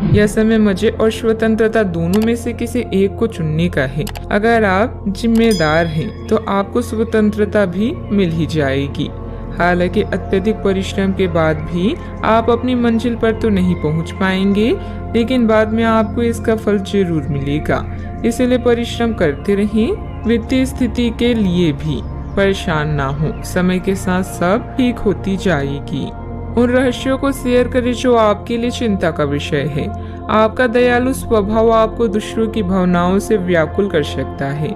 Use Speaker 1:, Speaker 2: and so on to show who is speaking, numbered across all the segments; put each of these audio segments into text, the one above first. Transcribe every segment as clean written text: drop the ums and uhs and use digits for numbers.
Speaker 1: यह समय मजे और स्वतंत्रता दोनों में से किसी एक को चुनने का है। अगर आप जिम्मेदार हैं तो आपको स्वतंत्रता भी मिल ही जाएगी। हालांकि अत्यधिक परिश्रम के बाद भी आप अपनी मंजिल पर तो नहीं पहुंच पाएंगे, लेकिन बाद में आपको इसका फल जरूर मिलेगा। इसलिए परिश्रम करते रहें। वित्तीय स्थिति के लिए भी परेशान ना हो, समय के साथ सब ठीक होती जाएगी। उन रहस्यों को शेयर करें जो आपके लिए चिंता का विषय है। आपका दयालु स्वभाव आपको दूसरों की भावनाओं से व्याकुल कर सकता है।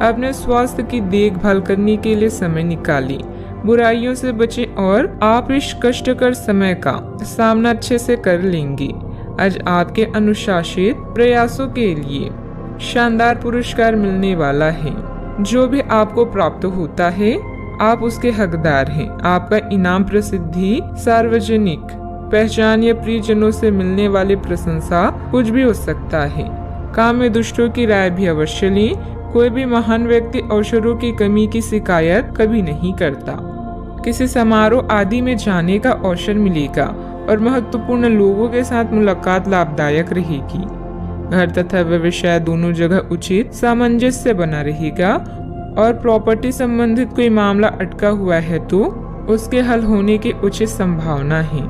Speaker 1: अपने स्वास्थ्य की देखभाल करने के लिए समय निकालें। बुराइयों से बचें और आप इस कष्टकर समय का सामना अच्छे से कर लेंगे। आज आपके अनुशासित प्रयासों के लिए शानदार पुरस्कार मिलने वाला है। जो भी आपको प्राप्त होता है आप उसके हकदार हैं। आपका इनाम प्रसिद्धि, सार्वजनिक पहचान या प्रियजनों से मिलने वाली प्रशंसा कुछ भी हो सकता है। काम में दुष्टों की राय भी अवश्य लें। कोई भी महान व्यक्ति अवसरों की कमी की शिकायत कभी नहीं करता। किसी समारोह आदि में जाने का अवसर मिलेगा और महत्वपूर्ण लोगों के साथ मुलाकात लाभदायक रहेगी। घर तथा व्यवसाय दोनों जगह उचित सामंजस्य बना रहेगा और प्रॉपर्टी संबंधित कोई मामला अटका हुआ है तो उसके हल होने की उचित संभावना है।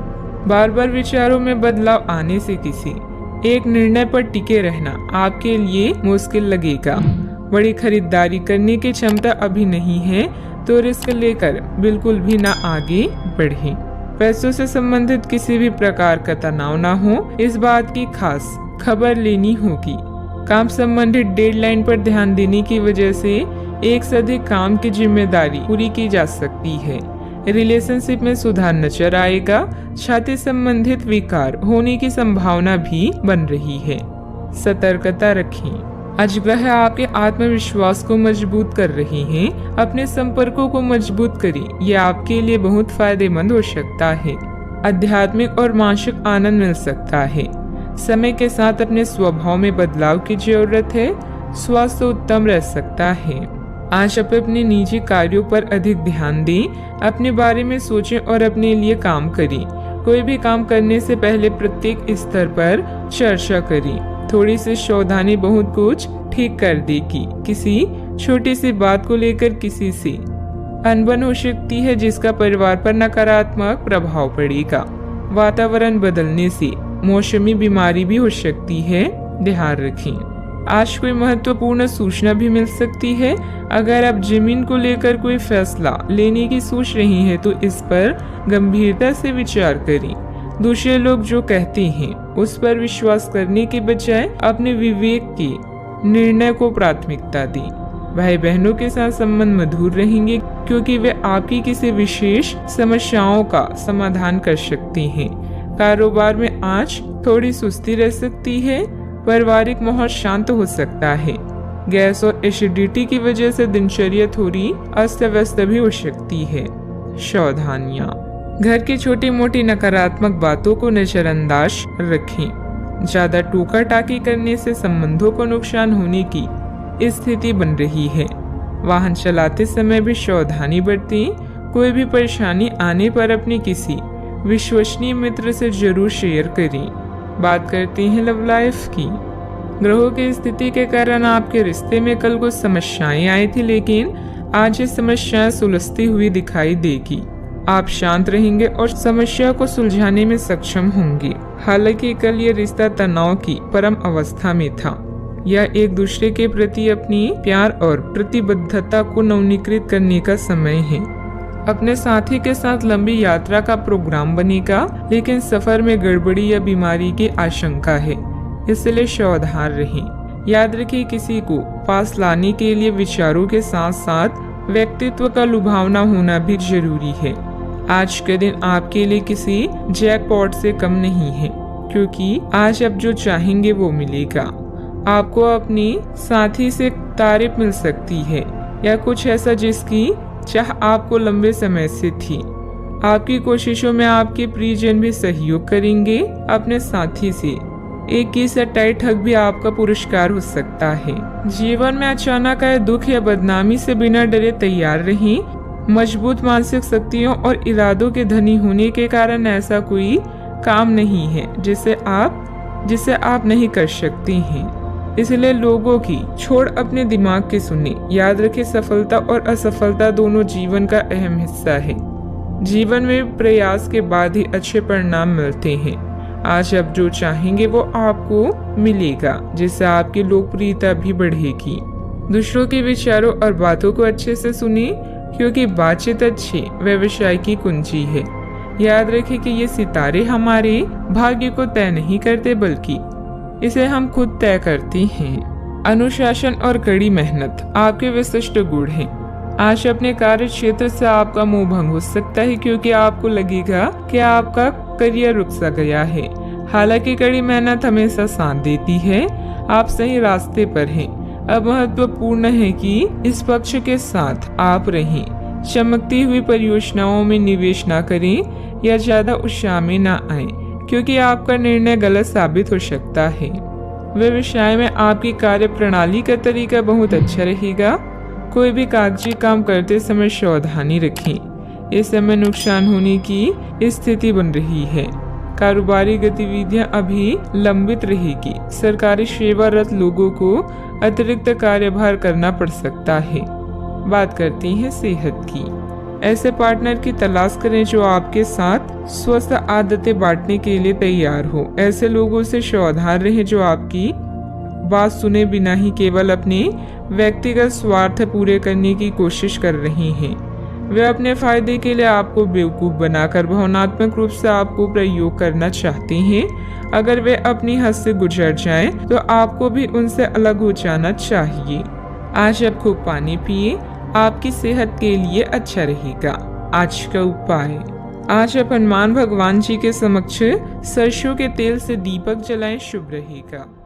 Speaker 1: बार बार विचारों में बदलाव आने से किसी एक निर्णय पर टिके रहना आपके लिए मुश्किल लगेगा। बड़ी खरीदारी करने की क्षमता अभी नहीं है तो रिस्क लेकर बिल्कुल भी ना आगे बढ़ें। पैसों से संबंधित किसी भी प्रकार का तनाव ना हो, इस बात की खास खबर लेनी होगी। काम संबंधित डेडलाइन पर ध्यान देने की वजह से एक से अधिक काम की जिम्मेदारी पूरी की जा सकती है। रिलेशनशिप में सुधार नजर आएगा। छाती संबंधित विकार होने की संभावना भी बन रही है। सतर्कता रखें। आज ग्रह आपके आत्मविश्वास को मजबूत कर रहे हैं। अपने संपर्कों को मजबूत करें, यह आपके लिए बहुत फायदेमंद हो सकता है। आध्यात्मिक और मानसिक आनंद मिल सकता है। समय के साथ अपने स्वभाव में बदलाव की जरूरत है। स्वास्थ्य उत्तम रह सकता है। आज आप अपने निजी कार्यों पर अधिक ध्यान दें। अपने बारे में सोचें और अपने लिए काम करें। कोई भी काम करने से पहले प्रत्येक स्तर पर चर्चा करें। थोड़ी सी सावधानी बहुत कुछ ठीक कर देगी। किसी छोटी सी बात को लेकर किसी से अनबन हो सकती है जिसका परिवार पर नकारात्मक प्रभाव पड़ेगा। वातावरण बदलने से मौसमी बीमारी भी हो सकती है, ध्यान रखें। आज कोई महत्वपूर्ण सूचना भी मिल सकती है। अगर आप जमीन को लेकर कोई फैसला लेने की सोच रही हैं तो इस पर गंभीरता से विचार करें। दूसरे लोग जो कहते हैं उस पर विश्वास करने के बजाय अपने विवेक के निर्णय को प्राथमिकता दें। भाई बहनों के साथ संबंध मधुर रहेंगे क्योंकि वे आपकी किसी विशेष समस्याओं का समाधान कर सकते हैं। कारोबार में आज थोड़ी सुस्ती रह सकती है। पारिवारिक माहौल शांत हो सकता है। गैस और एसिडिटी की वजह से दिनचर्या थोड़ी अस्त व्यस्त भी हो सकती है। सावधानियां। घर की छोटी मोटी नकारात्मक बातों को नजरअंदाज रखें। ज्यादा टोका टाकी करने से संबंधों को नुकसान होने की स्थिति बन रही है। वाहन चलाते समय भी सावधानी बरतें। कोई भी परेशानी आने पर अपने किसी विश्वसनीय मित्र से जरूर शेयर करें। बात करते हैं लव लाइफ की। ग्रहों की स्थिति के कारण आपके रिश्ते में कल कुछ समस्याएं आई थी, लेकिन आज ये समस्याएं सुलझती हुई दिखाई देगी। आप शांत रहेंगे और समस्या को सुलझाने में सक्षम होंगे। हालांकि कल ये रिश्ता तनाव की परम अवस्था में था। यह एक दूसरे के प्रति अपनी प्यार और प्रतिबद्धता को नवीनीकृत करने का समय है। अपने साथी के साथ लंबी यात्रा का प्रोग्राम बनेगा, लेकिन सफर में गड़बड़ी या बीमारी की आशंका है, इसलिए सावधान रहें। याद रखिए, किसी को पास लाने के लिए विचारों के साथ साथ व्यक्तित्व का लुभावना होना भी जरूरी है। आज के दिन आपके लिए किसी जैकपॉट से कम नहीं है, क्योंकि आज आप जो चाहेंगे वो मिलेगा। आपको अपनी साथी से तारीफ मिल सकती है या कुछ ऐसा जिसकी चाह आपको लंबे समय से थी। आपकी कोशिशों में आपके प्रियजन भी सहयोग करेंगे। अपने साथी से एक किस या टाइट हग भी आपका पुरस्कार हो सकता है। जीवन में अचानक आए दुख या बदनामी से बिना डरे तैयार रहें। मजबूत मानसिक शक्तियों और इरादों के धनी होने के कारण ऐसा कोई काम नहीं है जिसे आप जिसे आप नहीं कर सकती हैं। इसलिए लोगों की छोड़ अपने दिमाग की सुने। याद रखें, सफलता और असफलता दोनों जीवन का अहम हिस्सा है। जीवन में प्रयास के बाद ही अच्छे परिणाम मिलते हैं। आज आप जो चाहेंगे वो आपको मिलेगा, जिससे आपकी लोकप्रियता भी बढ़ेगी। दूसरों के विचारों और बातों को अच्छे से सुनिए, क्योंकि बातचीत अच्छे व्यवसाय की कुंजी है। याद रखें कि ये सितारे हमारे भाग्य को तय नहीं करते, बल्कि इसे हम खुद तय करते हैं। अनुशासन और कड़ी मेहनत आपके विशिष्ट गुण हैं। आज अपने कार्य क्षेत्र से आपका मोह भंग हो सकता है, क्योंकि आपको लगेगा कि आपका करियर रुक सा गया है। हालांकि कड़ी मेहनत हमेशा साथ देती है। आप सही रास्ते पर हैं। अब महत्वपूर्ण है कि इस पक्ष के साथ आप रहें। चमकती हुई परियोजनाओं में निवेश न करें या ज्यादा उत्साह में न आए, क्योंकि आपका निर्णय गलत साबित हो सकता है। व्यवसाय में आपकी कार्य प्रणाली का तरीका बहुत अच्छा रहेगा। कोई भी कागजी काम करते समय सावधानी रखें। इस समय नुकसान होने की स्थिति बन रही है। कारोबारी गतिविधियां अभी लंबित रहेगी। सरकारी सेवारत लोगों को अतिरिक्त कार्यभार करना पड़ सकता है। बात करती हैं सेहत की। ऐसे पार्टनर की तलाश करें जो आपके साथ स्वस्थ आदतें बांटने के लिए तैयार हो। ऐसे लोगों से सावधान रहें जो आपकी बात सुने बिना ही केवल अपने व्यक्तिगत स्वार्थ पूरे करने की कोशिश कर रहे हैं। वे अपने फायदे के लिए आपको बेवकूफ बनाकर भावनात्मक रूप से आपको प्रयोग करना चाहते हैं। अगर वे अपनी हद से गुजर जाएं, तो आपको भी उनसे अलग हो जाना चाहिए। आज आप खूब पानी पिए, आपकी सेहत के लिए अच्छा रहेगा। आज का उपाय, आज आप हनुमान भगवान जी के समक्ष सरसों के तेल से दीपक जलाएं, शुभ रहेगा।